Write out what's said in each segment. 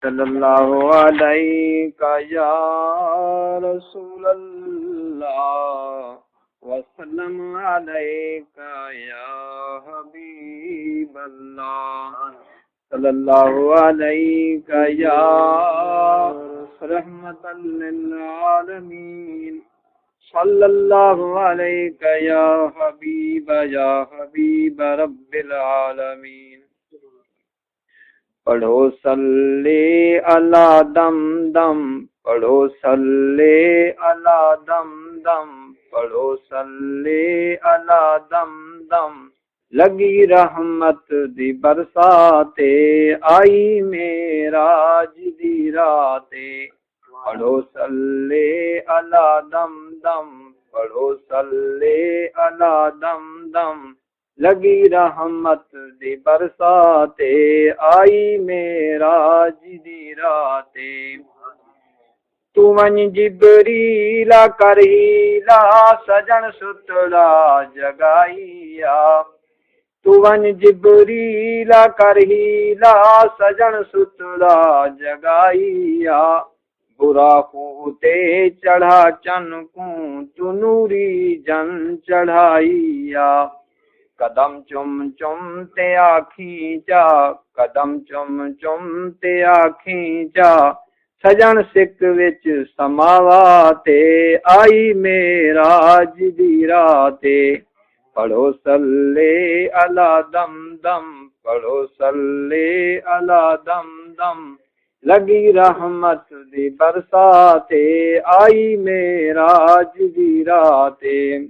सल्लल्लाहु अलैका या रसूल अल्लाह वसल्लम अलैका या हबीब अल्लाह सल्लल्लाहु अलैका या रहमतल लिल आलमीन सल्लल्लाहु अलैका या हबीब रब्बिल आलमीन। पढ़ो सल्ले अला दम दम, पढ़ो सल्ले अला दम दम, पढ़ो सल्ले अला दम दम। लगी रहमत दी बरसाते, आई मेराज दी राते। पढ़ो सल्ले अला दम दम, पढ़ो सल्ले अला दम दम। लगी रहमत दी बरसाते, आई मेराज दी राते। तू वञ जिबरीला करहीला, सजन सुतला जगाईया। तू वञ जिबरीला करहीला, सजन सुतला जगाईया। बुराकू ते चढ़ा चनकू, तू नूरी जन चढ़ाईया। कदम चुम चुम ते आखी जा, कदम चुम चुम ते आखी जा। सजन सिक विच समावाते, आई मेराज दी राते। पढ़ो सल्ले अला दम दम, पढ़ो सल्ले अला दम दम। लगी रहमत दी बरसाते, आई मेराज दी राते।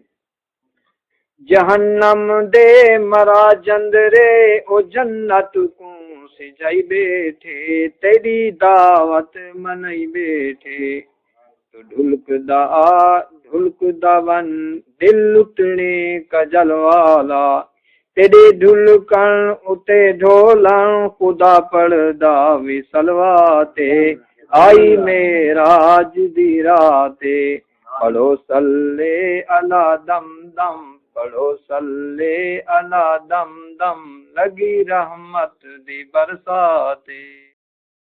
जहन्नम दे मरा जंदरे, ओ जन्नत को सिजाई बैठे। तेरी दावत मनई बैठे। तो ढुलकदा वन दिल लुटने का जलवाला। तेरे ढुलकन उते ढोलन, खुदा पड़दा विसलवाते। आई मेराज दी राते। पढ़ो सल्ले अला दम दम, पढ़ो सल्ले अला दम दम। लगी रहमत दी बरसाते।